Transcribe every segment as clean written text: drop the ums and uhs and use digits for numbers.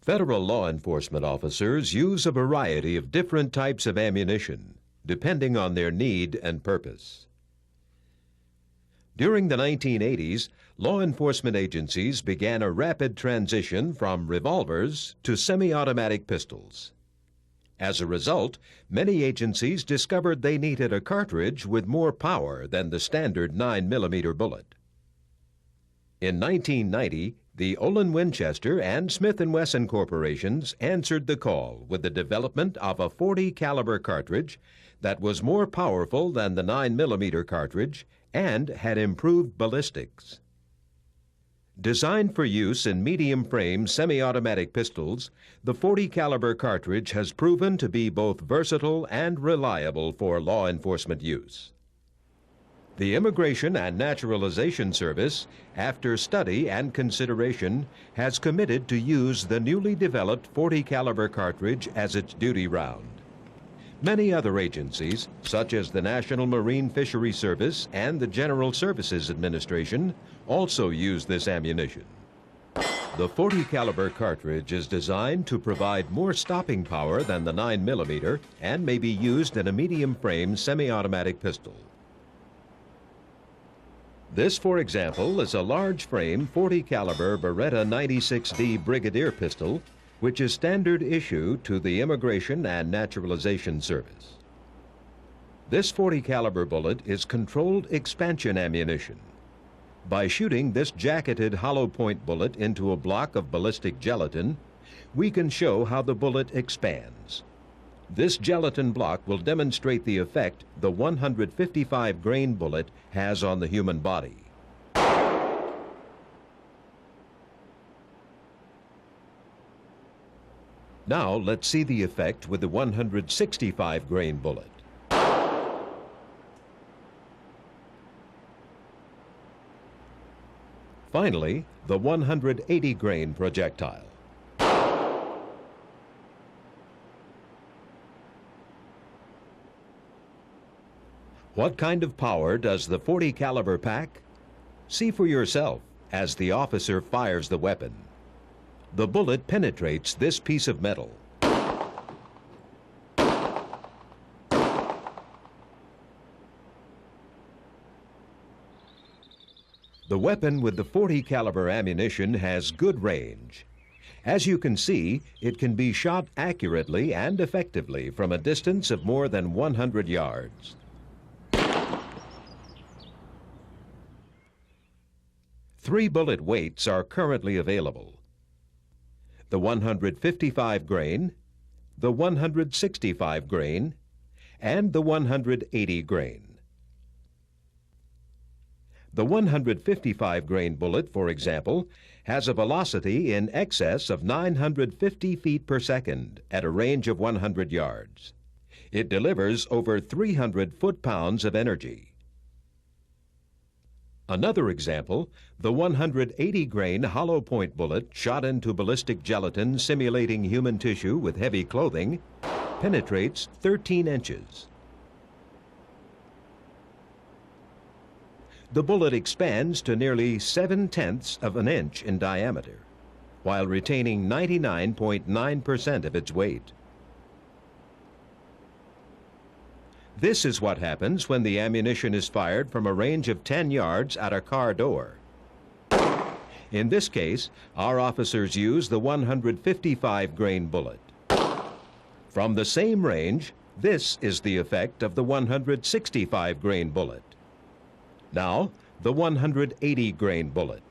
Federal law enforcement officers use a variety of different types of ammunition, depending on their need and purpose. During the 1980s, law enforcement agencies began a rapid transition from revolvers to semi-automatic pistols. As a result, many agencies discovered they needed a cartridge with more power than the standard 9mm bullet. In 1990, the Olin Winchester and Smith & Wesson corporations answered the call with the development of a .40 caliber cartridge that was more powerful than the 9mm cartridge and had improved ballistics. Designed for use in medium-frame semi-automatic pistols, the .40 caliber cartridge has proven to be both versatile and reliable for law enforcement use. The Immigration and Naturalization Service, after study and consideration, has committed to use the newly developed .40 caliber cartridge as its duty round. Many other agencies, such as the National Marine Fisheries Service and the General Services Administration, also use this ammunition. The .40 caliber cartridge is designed to provide more stopping power than the 9mm and may be used in a medium-frame semi-automatic pistol. This, for example, is a large-frame .40 caliber Beretta 96D Brigadier pistol, which is standard issue to the Immigration and Naturalization Service. This .40 caliber bullet is controlled expansion ammunition. By shooting this jacketed hollow point bullet into a block of ballistic gelatin, we can show how the bullet expands. This gelatin block will demonstrate the effect the 155 grain bullet has on the human body. Now let's see the effect with the 165 grain bullet. Finally, the 180 grain projectile. What kind of power does the .40 caliber pack? See for yourself as the officer fires the weapon. The bullet penetrates this piece of metal. The weapon with the .40 caliber ammunition has good range. As you can see, it can be shot accurately and effectively from a distance of more than 100 yards. Three bullet weights are currently available: the 155 grain, the 165 grain, and the 180 grain. The 155 grain bullet, for example, has a velocity in excess of 950 feet per second at a range of 100 yards. It delivers over 300 foot-pounds of energy. Another example, the 180 grain hollow point bullet shot into ballistic gelatin simulating human tissue with heavy clothing penetrates 13 inches. The bullet expands to nearly 7/10 of an inch in diameter, while retaining 99.9% of its weight. This is what happens when the ammunition is fired from a range of 10 yards at a car door. In this case, our officers use the 155 grain bullet. From the same range, this is the effect of the 165 grain bullet. Now, the 180 grain bullet.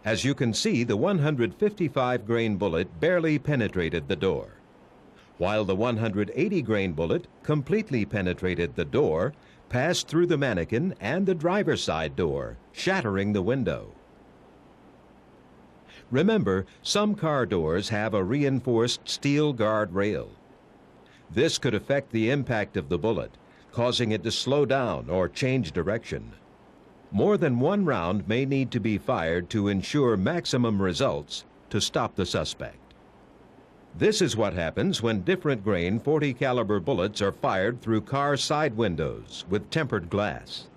As you can see, the 155 grain bullet barely penetrated the door, while the 180 grain bullet completely penetrated the door, passed through the mannequin and the driver's side door, shattering the window. Remember, some car doors have a reinforced steel guard rail. This could affect the impact of the bullet, causing it to slow down or change direction. More than one round may need to be fired to ensure maximum results to stop the suspect. This is what happens when different grain .40 caliber bullets are fired through car side windows with tempered glass.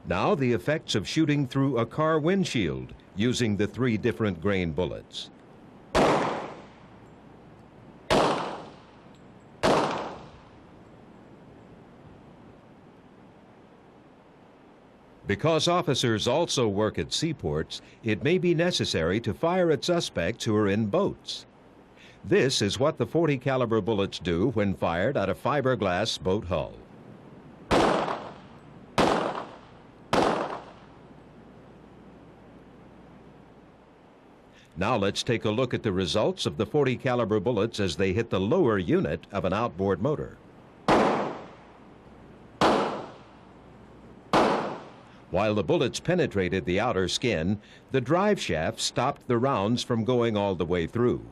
Now the effects of shooting through a car windshield using the 3 different grain bullets. Because officers also work at seaports, it may be necessary to fire at suspects who are in boats. This is what the .40 caliber bullets do when fired at a fiberglass boat hull. Now let's take a look at the results of the .40 caliber bullets as they hit the lower unit of an outboard motor. While the bullets penetrated the outer skin, the drive shaft stopped the rounds from going all the way through.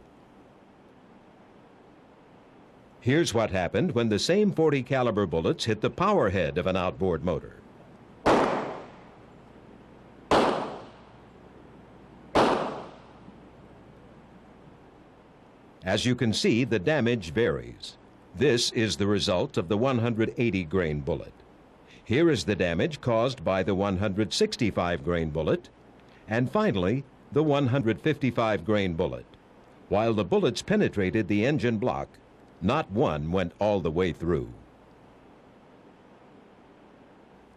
Here's what happened when the same .40 caliber bullets hit the power head of an outboard motor. As you can see, the damage varies. This is the result of the 180 grain bullet. Here is the damage caused by the 165 grain bullet, and finally, the 155 grain bullet. While the bullets penetrated the engine block, not one went all the way through.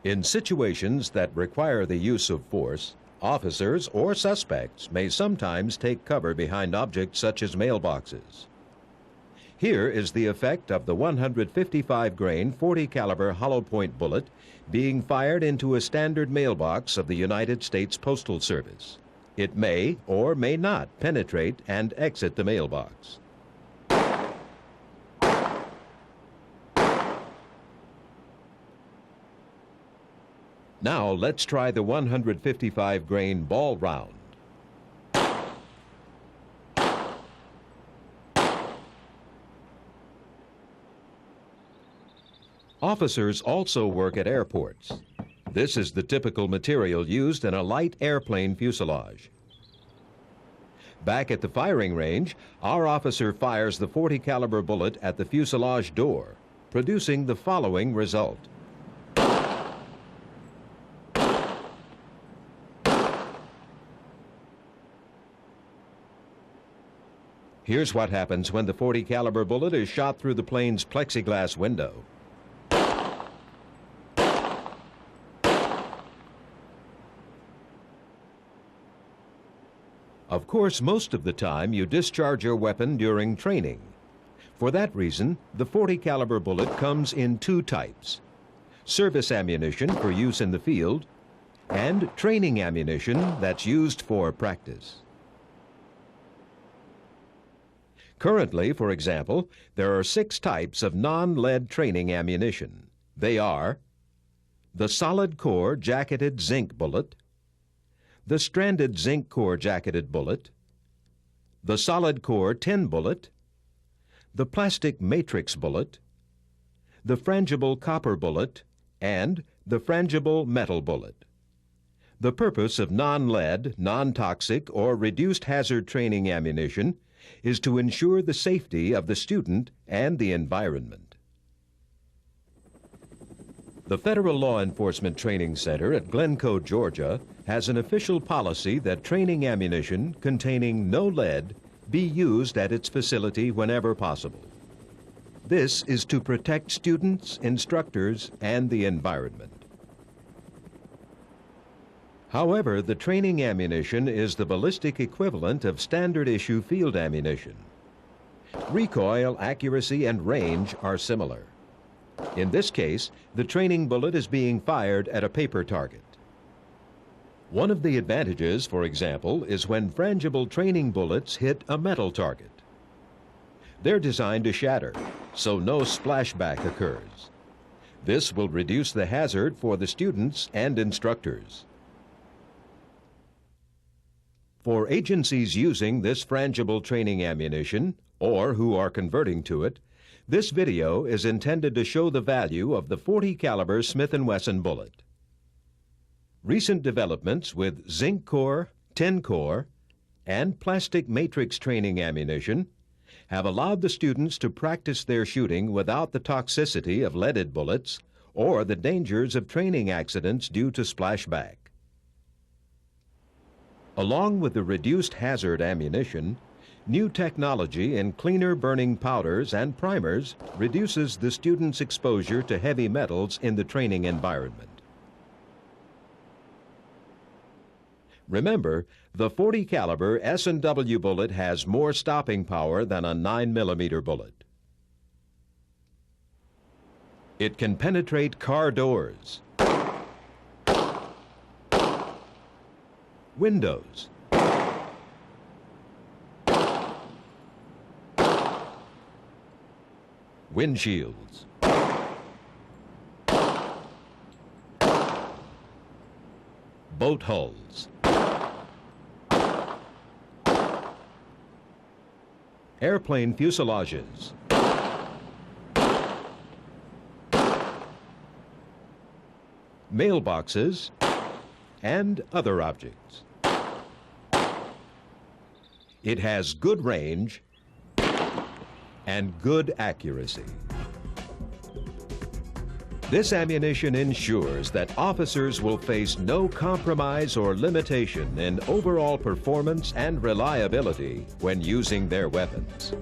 In situations that require the use of force, officers or suspects may sometimes take cover behind objects such as mailboxes. Here is the effect of the 155 grain .40 caliber hollow point bullet being fired into a standard mailbox of the United States Postal Service. It may or may not penetrate and exit the mailbox. Now let's try the 155 grain ball round. Officers also work at airports. This is the typical material used in a light airplane fuselage. Back at the firing range, our officer fires the .40 caliber bullet at the fuselage door, producing the following result. Here's what happens when the .40 caliber bullet is shot through the plane's plexiglass window. Of course, most of the time you discharge your weapon during training. For that reason, the .40 caliber bullet comes in 2 types: service ammunition for use in the field, and training ammunition that's used for practice. Currently, for example, there are 6 types of non-lead training ammunition. They are the solid core jacketed zinc bullet, the stranded zinc core jacketed bullet, the solid core tin bullet, the plastic matrix bullet, the frangible copper bullet, and the frangible metal bullet. The purpose of non-lead, non-toxic, or reduced hazard training ammunition is to ensure the safety of the student and the environment. The Federal Law Enforcement Training Center at Glencoe, Georgia, has an official policy that training ammunition containing no lead be used at its facility whenever possible. This is to protect students, instructors, and the environment. However, the training ammunition is the ballistic equivalent of standard issue field ammunition. Recoil, accuracy, and range are similar. In this case, the training bullet is being fired at a paper target. One of the advantages, for example, is when frangible training bullets hit a metal target. They're designed to shatter, so no splashback occurs. This will reduce the hazard for the students and instructors. For agencies using this frangible training ammunition, or who are converting to it, this video is intended to show the value of the .40 caliber Smith & Wesson bullet. Recent developments with zinc core, tin core, and plastic matrix training ammunition have allowed the students to practice their shooting without the toxicity of leaded bullets or the dangers of training accidents due to splashback. Along with the reduced hazard ammunition, new technology in cleaner burning powders and primers reduces the student's exposure to heavy metals in the training environment. Remember, the .40 caliber S&W bullet has more stopping power than a 9mm bullet. It can penetrate car doors, windows, windshields, boat hulls, airplane fuselages, mailboxes, and other objects. It has good range and good accuracy. This ammunition ensures that officers will face no compromise or limitation in overall performance and reliability when using their weapons.